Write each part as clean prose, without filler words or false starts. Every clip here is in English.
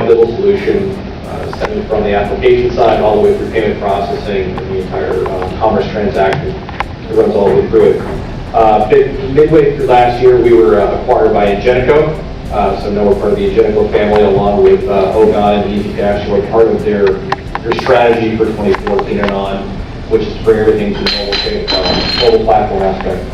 white label solution, stemming from the application side all the way through payment processing and the entire commerce transaction. It runs all the way through it. Midway through last year, we were acquired by Ingenico. So now we're part of the Ingenico family, along with Ogon and EasyCash, who are part of their strategy for 2014 and on, which is to bring everything to the mobile platform aspect.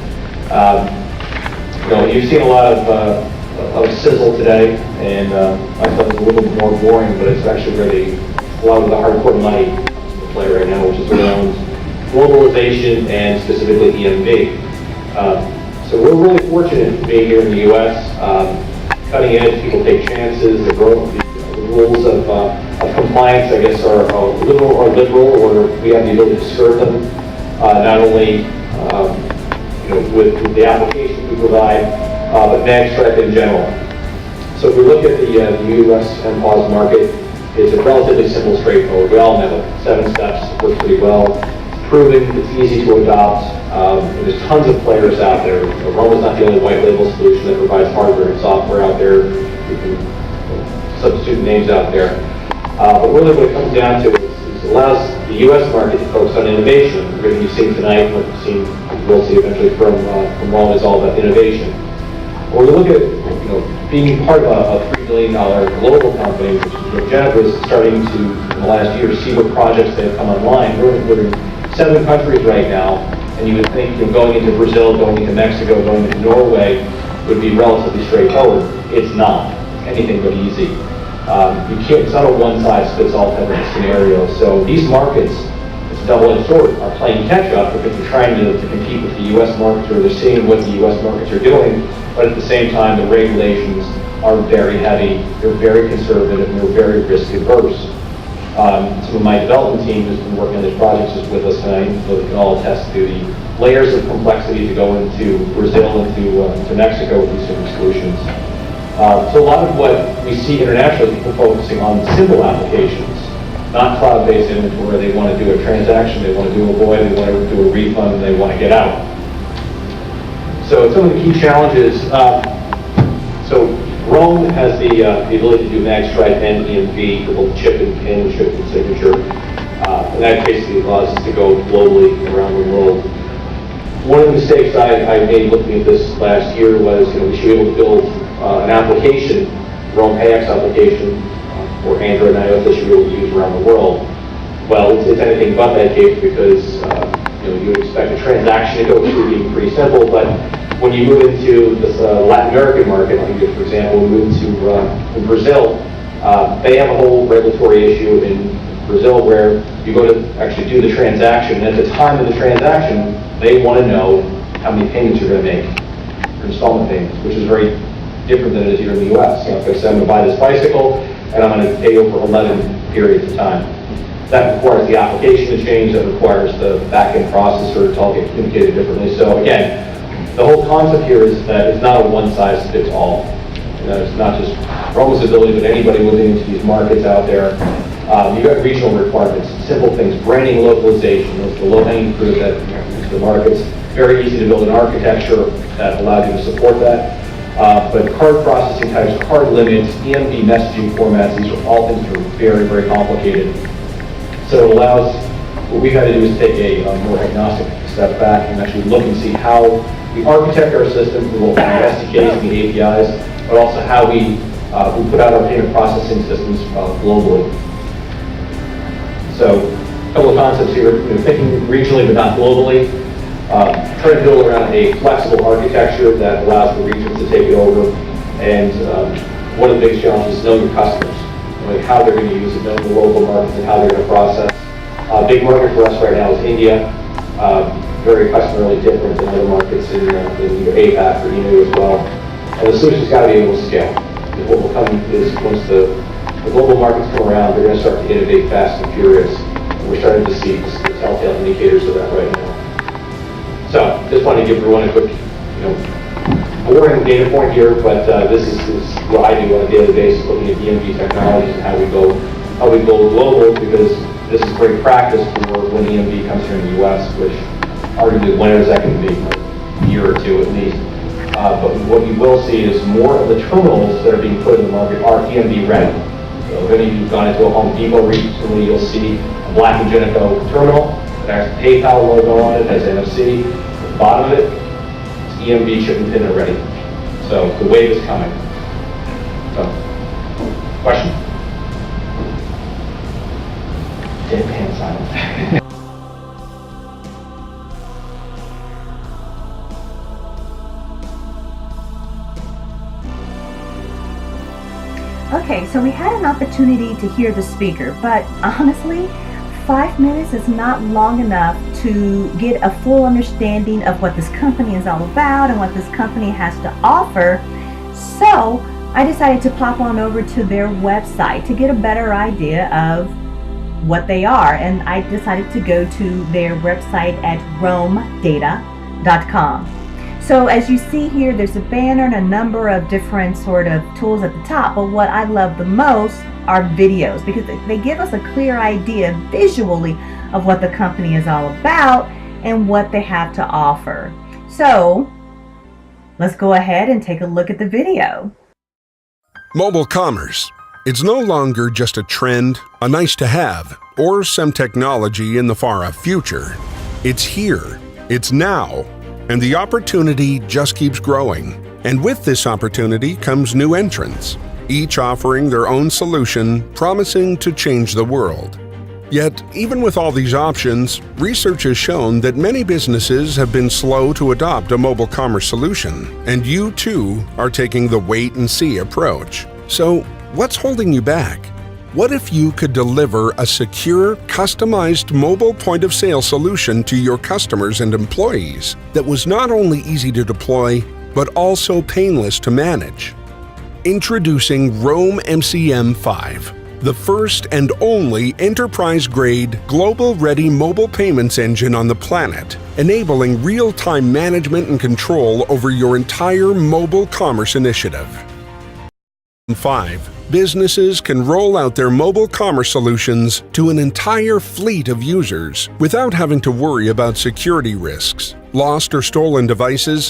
You've seen a lot of sizzle today, and I thought it was a little bit more boring, but it's actually really a lot of the hardcore money to play right now, which is around globalization and specifically EMV. So we're really fortunate to be here in the U.S. Cutting edge, people take chances. The rules of compliance, I guess, are liberal, or we have the ability to skirt them. Not only with the applications we provide, but magstripe in general. So if we look at the U.S. MPOS market, it's a relatively simple, straightforward. We all know it. 7 steps, works pretty well. It's proven, it's easy to adopt. There's tons of players out there. Rome is not the only white label solution that provides hardware and software out there. You can substitute names out there. But really what it comes down to is it allows the U.S. market to focus on innovation. Everything you've seen tonight, what you will see eventually from Rome is all about innovation. When we look at being part of a $3 billion global company, which Jennifer is starting to, in the last year, see what projects that have come online. We're in 7 countries right now, and you would think going into Brazil, going into Mexico, going into Norway would be relatively straightforward. It's not. It's anything but easy. It's not a one-size-fits-all type of scenario. So these markets, it's a double-edged sword, are playing catch-up because they're trying to compete with the U.S. markets, or they're seeing what the U.S. markets are doing, but at the same time, the regulations are very heavy, they're very conservative, and they're very risk-averse. Some of my development team has been working on these projects with us tonight, so they can all attest to the layers of complexity to go into Brazil and to Mexico with these different solutions. So a lot of what we see internationally, people focusing on simple applications, not cloud-based inventory. They want to do a transaction, they want to do a void, they want to do a refund, and they want to get out. So some of the key challenges, so Rome has the ability to do magstripe and EMV for both chip and pin, chip and signature. And that basically allows us to go globally around the world. One of the mistakes I made looking at this last year was we should be able to build an application, Rome PayX application, or Android and iOS that should be able to use around the world. Well, it's anything but that case because you would expect a transaction to go through being pretty simple, but when you move into this Latin American market, for example, we move into in Brazil, they have a whole regulatory issue in Brazil where you go to actually do the transaction, and at the time of the transaction, they want to know how many payments you're going to make, for installment payments, which is very different than it is here in the U.S. If I say I'm going to buy this bicycle, and I'm going to pay over 11 periods of time. That requires the application to change, that requires the back-end processor to all get communicated differently. So again, the whole concept here is that it's not a one-size-fits-all. It's not just Rome's ability, but anybody moving into these markets out there. You've got regional requirements, simple things, branding, localization, those are the low-hanging fruit that into the markets. Very easy to build an architecture that allows you to support that. But card processing types, card limits, EMV messaging formats, these are all things that are very, very complicated. So it allows, what we've had to do is take a more agnostic step back and actually look and see how we architect our system for both the SDKs and the APIs, but also how we put out our payment processing systems globally. So a couple of concepts here, thinking regionally but not globally. Try to build around a flexible architecture that allows the regions to take it over. And one of the biggest challenges is knowing your customers, knowing how they're going to use it, knowing the local markets and how they're going to process. A big market for us right now is India. Very customarily different than other markets in either APAC or EMEA as well. And the solution's got to be able to scale. And what will come is once the global markets come around, they're going to start to innovate fast and furious. And we're starting to see the telltale indicators of that right now. So, just wanted to give everyone a quick, boring data point here, but this is what I do on a daily basis, looking at EMV technologies and how we go global, because this is great practice for when EMV comes here in the U.S., which arguably when is that going to be? A year or two at least. But what you will see is more of the terminals that are being put in the market are EMV ready. So if any of you've gone into a Home Depot recently, you'll see a black Ingenico terminal that has the PayPal logo on it, has NFC. At the bottom of it, it's EMV shipping pin and ready. So the wave is coming. So, question? Deadpan silence. Okay, so we had an opportunity to hear the speaker, but honestly, 5 minutes is not long enough to get a full understanding of what this company is all about and what this company has to offer. So I decided to pop on over to their website to get a better idea of what they are, and I decided to go to their website at romedata.com. So as you see here, there's a banner and a number of different sort of tools at the top, but what I love the most are videos, because they give us a clear idea visually of what the company is all about and what they have to offer. So let's go ahead and take a look at the video. Mobile commerce. It's no longer just a trend, a nice to have, or some technology in the far-off future. It's here, it's now, and the opportunity just keeps growing. And with this opportunity comes new entrants, each offering their own solution, promising to change the world. Yet, even with all these options, research has shown that many businesses have been slow to adopt a mobile commerce solution, and you too are taking the wait-and-see approach. So, what's holding you back? What if you could deliver a secure, customized mobile point-of-sale solution to your customers and employees that was not only easy to deploy, but also painless to manage? Introducing Roam MCM 5, the first and only enterprise-grade, global-ready mobile payments engine on the planet, enabling real-time management and control over your entire mobile commerce initiative. 5. Businesses can roll out their mobile commerce solutions to an entire fleet of users without having to worry about security risks, lost or stolen devices,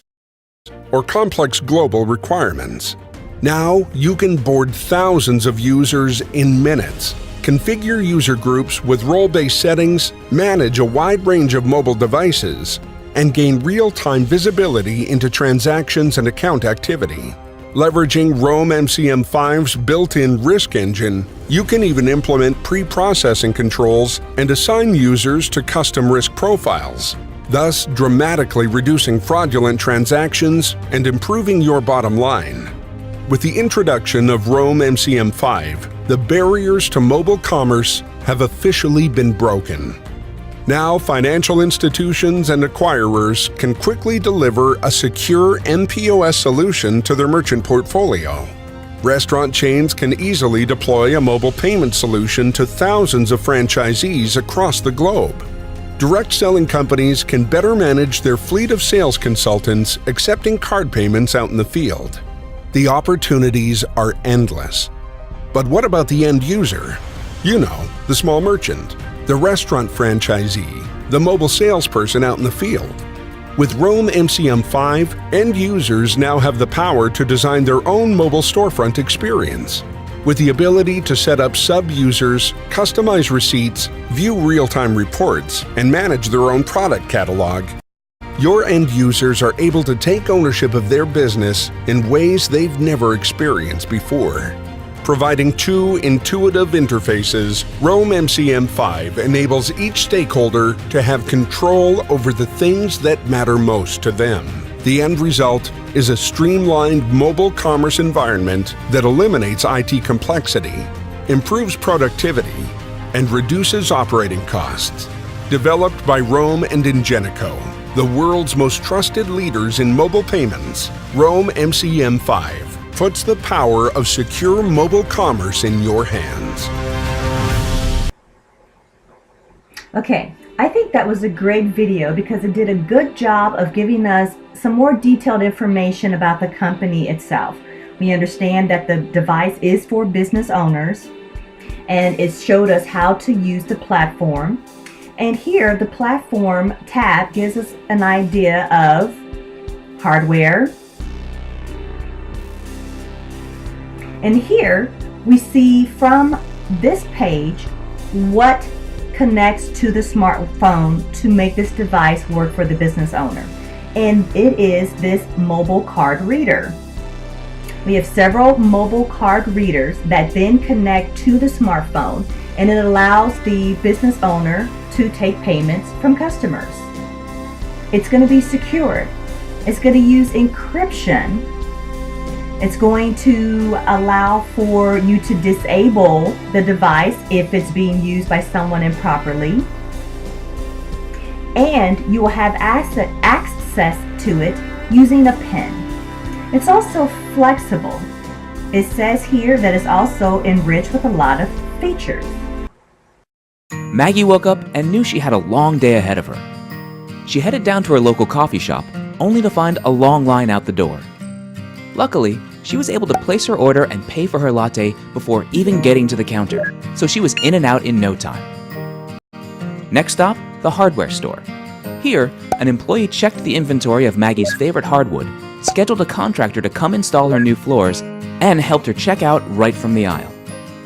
or complex global requirements. Now you can board thousands of users in minutes, configure user groups with role-based settings, manage a wide range of mobile devices, and gain real-time visibility into transactions and account activity. Leveraging Roam MCM 5's built-in risk engine, you can even implement pre-processing controls and assign users to custom risk profiles, thus dramatically reducing fraudulent transactions and improving your bottom line. With the introduction of Roam MCM 5, the barriers to mobile commerce have officially been broken. Now, financial institutions and acquirers can quickly deliver a secure mPOS solution to their merchant portfolio. Restaurant chains can easily deploy a mobile payment solution to thousands of franchisees across the globe. Direct selling companies can better manage their fleet of sales consultants accepting card payments out in the field. The opportunities are endless. But what about the end user? You know, the small merchant, the restaurant franchisee, the mobile salesperson out in the field. With Roam MCM 5, end users now have the power to design their own mobile storefront experience. With the ability to set up sub-users, customize receipts, view real-time reports, and manage their own product catalog, your end users are able to take ownership of their business in ways they've never experienced before. Providing two intuitive interfaces, Roam MCM 5 enables each stakeholder to have control over the things that matter most to them. The end result is a streamlined mobile commerce environment that eliminates IT complexity, improves productivity, and reduces operating costs. Developed by Roam and Ingenico, the world's most trusted leaders in mobile payments, Roam MCM 5 puts the power of secure mobile commerce in your hands. Okay, I think that was a great video because it did a good job of giving us some more detailed information about the company itself. We understand that the device is for business owners, and it showed us how to use the platform. And here, the platform tab gives us an idea of hardware. And here, we see from this page what connects to the smartphone to make this device work for the business owner. And it is this mobile card reader. We have several mobile card readers that then connect to the smartphone, and it allows the business owner to take payments from customers. It's going to be secured. It's going to use encryption. It's going to allow for you to disable the device if it's being used by someone improperly. And you will have access to it using a PIN. It's also flexible. It says here that it's also enriched with a lot of features. Maggie woke up and knew she had a long day ahead of her. She headed down to her local coffee shop, only to find a long line out the door. Luckily, she was able to place her order and pay for her latte before even getting to the counter, so she was in and out in no time. Next stop, the hardware store. Here, an employee checked the inventory of Maggie's favorite hardwood, scheduled a contractor to come install her new floors, and helped her check out right from the aisle.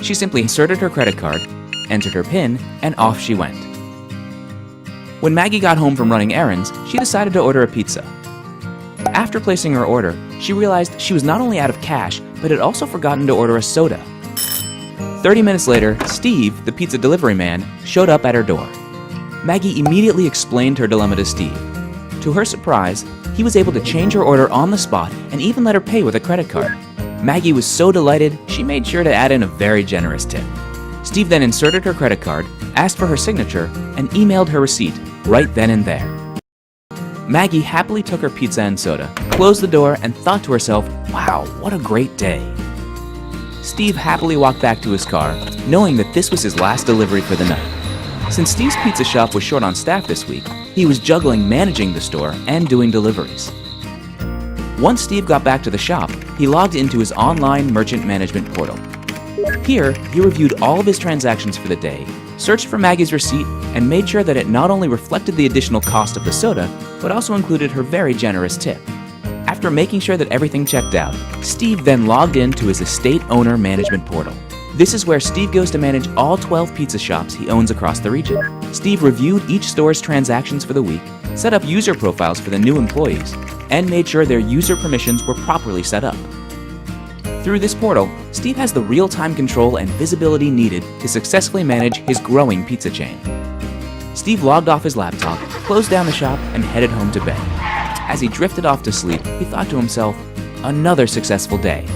She simply inserted her credit card, entered her PIN, and off she went. When Maggie got home from running errands, she decided to order a pizza. After placing her order, she realized she was not only out of cash, but had also forgotten to order a soda. 30 minutes later, Steve, the pizza delivery man, showed up at her door. Maggie immediately explained her dilemma to Steve. To her surprise, he was able to change her order on the spot and even let her pay with a credit card. Maggie was so delighted, she made sure to add in a very generous tip. Steve then inserted her credit card, asked for her signature, and emailed her receipt right then and there. Maggie happily took her pizza and soda, closed the door, and thought to herself, wow, what a great day. Steve happily walked back to his car, knowing that this was his last delivery for the night. Since Steve's pizza shop was short on staff this week, he was juggling managing the store and doing deliveries. Once Steve got back to the shop, he logged into his online merchant management portal. Here, he reviewed all of his transactions for the day, searched for Maggie's receipt, and made sure that it not only reflected the additional cost of the soda, but also included her very generous tip. After making sure that everything checked out, Steve then logged into his estate owner management portal. This is where Steve goes to manage all 12 pizza shops he owns across the region. Steve reviewed each store's transactions for the week, set up user profiles for the new employees, and made sure their user permissions were properly set up. Through this portal, Steve has the real-time control and visibility needed to successfully manage his growing pizza chain. Steve logged off his laptop, closed down the shop, and headed home to bed. As he drifted off to sleep, he thought to himself, another successful day.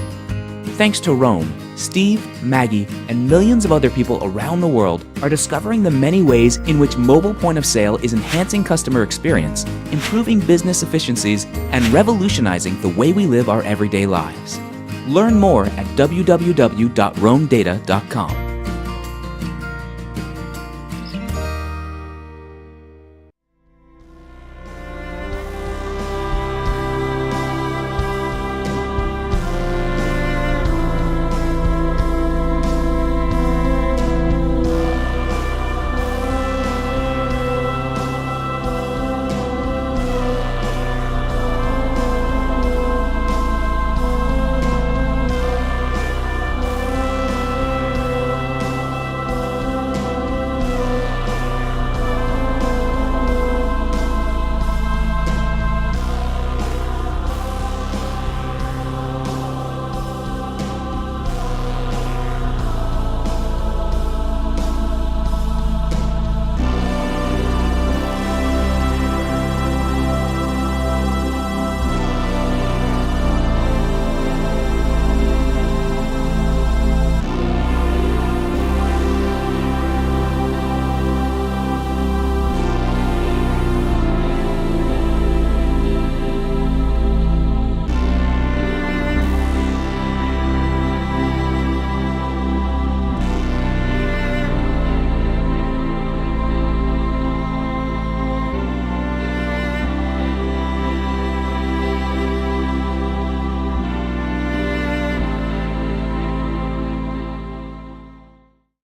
Thanks to Roam, Steve, Maggie, and millions of other people around the world are discovering the many ways in which mobile point of sale is enhancing customer experience, improving business efficiencies, and revolutionizing the way we live our everyday lives. Learn more at www.roamdata.com.